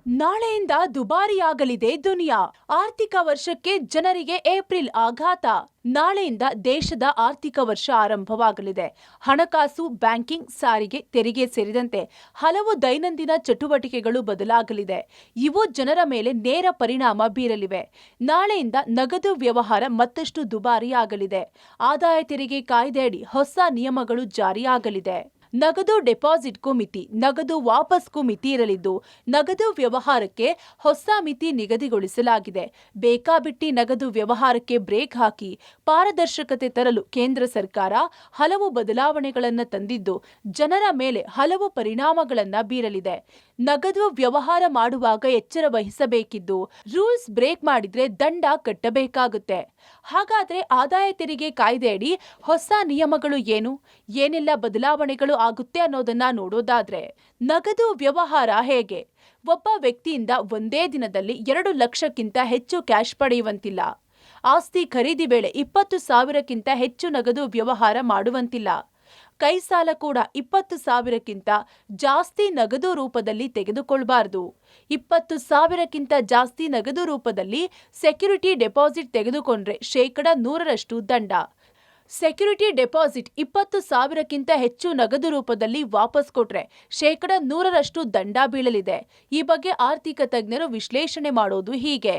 ನಾಳೆಯಿಂದ ದುಬಾರಿಯಾಗಲಿದೆ ದುನಿಯಾ. ಆರ್ಥಿಕ ವರ್ಷಕ್ಕೆ ಜನರಿಗೆ ಏಪ್ರಿಲ್ ಆಘಾತ. ನಾಳೆಯಿಂದ ದೇಶದ ಆರ್ಥಿಕ ವರ್ಷ ಆರಂಭವಾಗಲಿದೆ. ಹಣಕಾಸು, ಬ್ಯಾಂಕಿಂಗ್, ಸಾರಿಗೆ, ತೆರಿಗೆ ಸೇರಿದಂತೆ ಹಲವು ದೈನಂದಿನ ಚಟುವಟಿಕೆಗಳು ಬದಲಾಗಲಿದೆ. ಇವು ಜನರ ಮೇಲೆ ನೇರ ಪರಿಣಾಮ ಬೀರಲಿವೆ. ನಾಳೆಯಿಂದ ನಗದು ವ್ಯವಹಾರ ಮತ್ತಷ್ಟು ದುಬಾರಿಯಾಗಲಿದೆ. ಆದಾಯ ತೆರಿಗೆ ಕಾಯ್ದೆಯಡಿ ಹೊಸ ನಿಯಮಗಳು ಜಾರಿಯಾಗಲಿದೆ. ನಗದು ಡೆಪಾಸಿಟ್ಗೂ ಮಿತಿ, ನಗದು ವಾಪಸ್ಗೂ ಮಿತಿ ಇರಲಿದ್ದು, ನಗದು ವ್ಯವಹಾರಕ್ಕೆ ಹೊಸ ಮಿತಿ ನಿಗದಿಗೊಳಿಸಲಾಗಿದೆ. ಬೇಕಾಬಿಟ್ಟಿ ನಗದು ವ್ಯವಹಾರಕ್ಕೆ ಬ್ರೇಕ್ ಹಾಕಿ ಪಾರದರ್ಶಕತೆ ತರಲು ಕೇಂದ್ರ ಸರ್ಕಾರ ಹಲವು ಬದಲಾವಣೆಗಳನ್ನು ತಂದಿದ್ದು, ಜನರ ಮೇಲೆ ಹಲವು ಪರಿಣಾಮಗಳನ್ನು ಬೀರಲಿದೆ. ನಗದು ವ್ಯವಹಾರ ಮಾಡುವಾಗ ಎಚ್ಚರ ವಹಿಸಬೇಕಿದ್ದು, ರೂಲ್ಸ್ ಬ್ರೇಕ್ ಮಾಡಿದ್ರೆ ದಂಡ ಕಟ್ಟಬೇಕಾಗುತ್ತೆ. ಹಾಗಾದ್ರೆ ಆದಾಯ ತೆರಿಗೆ ಕಾಯ್ದೆಯಡಿ ಹೊಸ ನಿಯಮಗಳು ಏನು, ಏನೆಲ್ಲ ಬದಲಾವಣೆಗಳು ಆಗುತ್ತೆ ಅನ್ನೋದನ್ನ ನೋಡೋದಾದ್ರೆ, ನಗದು ವ್ಯವಹಾರ ಹೇಗೆ? ಒಬ್ಬ ವ್ಯಕ್ತಿಯಿಂದ ಒಂದೇ ದಿನದಲ್ಲಿ 2 ಲಕ್ಷಕ್ಕಿಂತ ಹೆಚ್ಚು ಕ್ಯಾಶ್ ಪಡೆಯುವಂತಿಲ್ಲ. ಆಸ್ತಿ ಖರೀದಿ ವೇಳೆ 20,000ಕ್ಕಿಂತ ಹೆಚ್ಚು ನಗದು ವ್ಯವಹಾರ ಮಾಡುವಂತಿಲ್ಲ. ಕೈ ಸಾಲ ಕೂಡ 20,000ಕ್ಕಿಂತ ಜಾಸ್ತಿ ನಗದು ರೂಪದಲ್ಲಿ ತೆಗೆದುಕೊಳ್ಳಬಾರದು. 20,000ಕ್ಕಿಂತ ಜಾಸ್ತಿ ನಗದು ರೂಪದಲ್ಲಿ ಸೆಕ್ಯೂರಿಟಿ ಡೆಪಾಸಿಟ್ ತೆಗೆದುಕೊಂಡ್ರೆ 100% ದಂಡ. ಸೆಕ್ಯೂರಿಟಿ ಡೆಪಾಸಿಟ್ 20,000ಕ್ಕಿಂತ ಹೆಚ್ಚು ನಗದು ರೂಪದಲ್ಲಿ ವಾಪಸ್ ಕೊಟ್ರೆ 100% ದಂಡ ಬೀಳಲಿದೆ. ಈ ಬಗ್ಗೆ ಆರ್ಥಿಕ ತಜ್ಞರು ವಿಶ್ಲೇಷಣೆ ಮಾಡೋದು ಹೀಗೆ.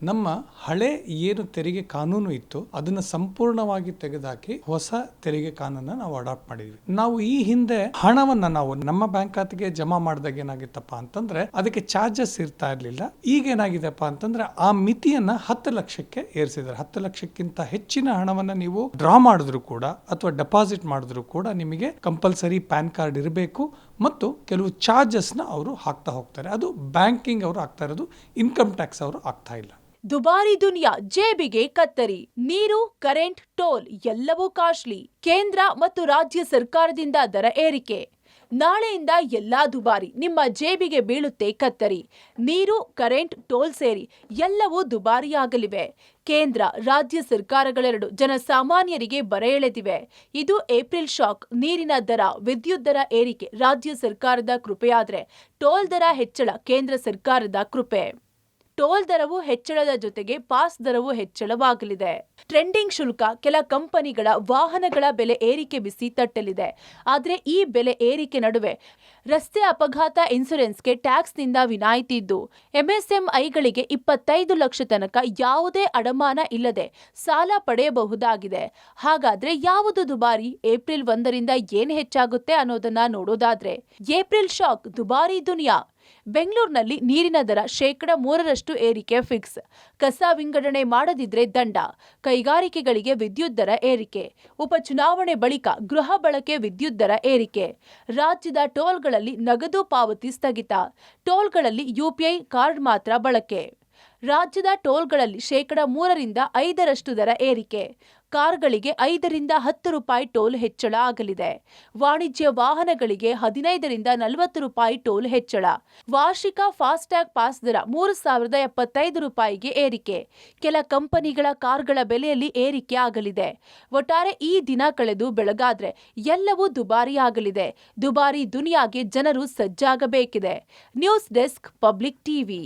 ನಮ್ಮ ಹಳೆ ಏನು ತೆರಿಗೆ ಕಾನೂನು ಇತ್ತು ಅದನ್ನ ಸಂಪೂರ್ಣವಾಗಿ ತೆಗೆದುಹಾಕಿ ಹೊಸ ತೆರಿಗೆ ಕಾನೂನನ್ನ ನಾವು ಅಡಾಪ್ಟ್ ಮಾಡಿದ್ವಿ. ನಾವು ಈ ಹಿಂದೆ ಹಣವನ್ನ ನಾವು ನಮ್ಮ ಬ್ಯಾಂಕ್ ಖಾತೆಗೆ ಜಮಾ ಮಾಡಿದಾಗ ಏನಾಗಿತ್ತಪ್ಪ ಅಂತಂದ್ರೆ ಅದಕ್ಕೆ ಚಾರ್ಜಸ್ ಇರ್ತಾ ಇರ್ಲಿಲ್ಲ. ಈಗ ಏನಾಗಿದೆಪ್ಪ ಅಂತಂದ್ರೆ ಆ ಮಿತಿಯನ್ನ 10 ಲಕ್ಷಕ್ಕೆ ಏರಿಸಿದ್ದಾರೆ. 10 ಲಕ್ಷಕ್ಕಿಂತ ಹೆಚ್ಚಿನ ಹಣವನ್ನ ನೀವು ಡ್ರಾ ಮಾಡಿದ್ರು ಕೂಡ ಅಥವಾ ಡೆಪಾಸಿಟ್ ಮಾಡಿದ್ರು ಕೂಡ ನಿಮಗೆ ಕಂಪಲ್ಸರಿ ಪ್ಯಾನ್ ಕಾರ್ಡ್ ಇರಬೇಕು ಮತ್ತು ಕೆಲವು ಚಾರ್ಜಸ್ನ ಅವರು ಹಾಕ್ತಾ ಹೋಗ್ತಾರೆ. ಅದು ಬ್ಯಾಂಕಿಂಗ್ ಅವರು ಆಗ್ತಾ ಇರೋದು, ಇನ್ಕಮ್ ಟ್ಯಾಕ್ಸ್ ಅವರು ಆಗ್ತಾ ಇಲ್ಲ. ದುಬಾರಿ ದುನಿಯಾ, ಜೇಬಿಗೆ ಕತ್ತರಿ. ನೀರು, ಕರೆಂಟ್, ಟೋಲ್ ಎಲ್ಲವೂ ಕಾಸ್ಟ್ಲಿ. ಕೇಂದ್ರ ಮತ್ತು ರಾಜ್ಯ ಸರ್ಕಾರದಿಂದ ದರ ಏರಿಕೆ. ನಾಳೆಯಿಂದ ಎಲ್ಲಾ ದುಬಾರಿ, ನಿಮ್ಮ ಜೇಬಿಗೆ ಬೀಳುತ್ತೆ ಕತ್ತರಿ. ನೀರು, ಕರೆಂಟ್, ಟೋಲ್ ಸೇರಿ ಎಲ್ಲವೂ ದುಬಾರಿಯಾಗಲಿವೆ. ಕೇಂದ್ರ, ರಾಜ್ಯ ಸರ್ಕಾರಗಳೆರಡು ಜನಸಾಮಾನ್ಯರಿಗೆ ಬರ ಎಳೆದಿವೆ. ಇದು ಏಪ್ರಿಲ್ ಶಾಕ್. ನೀರಿನ ದರ, ವಿದ್ಯುತ್ ದರ ಏರಿಕೆ ರಾಜ್ಯ ಸರ್ಕಾರದ ಕೃಪೆಯಾದ್ರೆ, ಟೋಲ್ ದರ ಹೆಚ್ಚಳ ಕೇಂದ್ರ ಸರ್ಕಾರದ ಕೃಪೆ. ಟೋಲ್ ದರವು ಹೆಚ್ಚಳದ ಜೊತೆಗೆ ಪಾಸ್ ದರವು ಹೆಚ್ಚಳವಾಗಲಿದೆ. ಟ್ರೆಂಡಿಂಗ್ ಶುಲ್ಕ, ಕೆಲ ಕಂಪನಿಗಳ ವಾಹನಗಳ ಬೆಲೆ ಏರಿಕೆ ಬಿಸಿ ತಟ್ಟಲಿದೆ. ಆದರೆ ಈ ಬೆಲೆ ಏರಿಕೆ ನಡುವೆ ರಸ್ತೆ ಅಪಘಾತ ಇನ್ಸೂರೆನ್ಸ್ಗೆ ಟ್ಯಾಕ್ಸ್ನಿಂದ ವಿನಾಯಿತಿ ಇದ್ದು, ಎಂಎಸ್ಎಂಐಗಳಿಗೆ 25 ಲಕ್ಷ ತನಕ ಯಾವುದೇ ಅಡಮಾನ ಇಲ್ಲದೆ ಸಾಲ ಪಡೆಯಬಹುದಾಗಿದೆ. ಹಾಗಾದ್ರೆ ಯಾವುದು ದುಬಾರಿ? ಏಪ್ರಿಲ್ 1ರಿಂದ ಏನು ಹೆಚ್ಚಾಗುತ್ತೆ ಅನ್ನೋದನ್ನ ನೋಡೋದಾದ್ರೆ, ಏಪ್ರಿಲ್ ಶಾಕ್, ದುಬಾರಿ ದುನಿಯಾ. ಬೆಂಗಳೂರಿನಲ್ಲಿ ನೀರಿನ ದರ 3% ಏರಿಕೆ ಫಿಕ್ಸ್. ಕಸ ವಿಂಗಡಣೆ ಮಾಡದಿದ್ರೆ ದಂಡ. ಕೈಗಾರಿಕೆಗಳಿಗೆ ವಿದ್ಯುತ್ ದರ ಏರಿಕೆ. ಉಪಚುನಾವಣೆ ಬಳಿಕ ಗೃಹ ಬಳಕೆ ವಿದ್ಯುತ್ ದರ ಏರಿಕೆ. ರಾಜ್ಯದ ಟೋಲ್ಗಳಲ್ಲಿ ನಗದು ಪಾವತಿ ಸ್ಥಗಿತ. ಟೋಲ್ಗಳಲ್ಲಿ ಯುಪಿಐ ಕಾರ್ಡ್ ಮಾತ್ರ ಬಳಕೆ. ರಾಜ್ಯದ ಟೋಲ್ಗಳಲ್ಲಿ 3ರಿಂದ 5% ದರ ಏರಿಕೆ. ಕಾರ್ಗಳಿಗೆ 5ರಿಂದ 10 ರೂಪಾಯಿ ಟೋಲ್ ಹೆಚ್ಚಳ ಆಗಲಿದೆ. ವಾಣಿಜ್ಯ ವಾಹನಗಳಿಗೆ 15ರಿಂದ 40 ರೂಪಾಯಿ ಟೋಲ್ ಹೆಚ್ಚಳ. ವಾರ್ಷಿಕ ಫಾಸ್ಟ್ಯಾಗ್ ಪಾಸ್ ದರ 3,075 ರೂಪಾಯಿಗೆ ಏರಿಕೆ. ಕೆಲ ಕಂಪನಿಗಳ ಕಾರ್ಗಳ ಬೆಲೆಯಲ್ಲಿ ಏರಿಕೆ ಆಗಲಿದೆ. ಒಟ್ಟಾರೆ ಈ ದಿನ ಕಳೆದು ಬೆಳಗಾದ್ರೆ ಎಲ್ಲವೂ ದುಬಾರಿಯಾಗಲಿದೆ. ದುಬಾರಿ ದುನಿಯಾಗೆ ಜನರು ಸಜ್ಜಾಗಬೇಕಿದೆ. News desk, Public TV.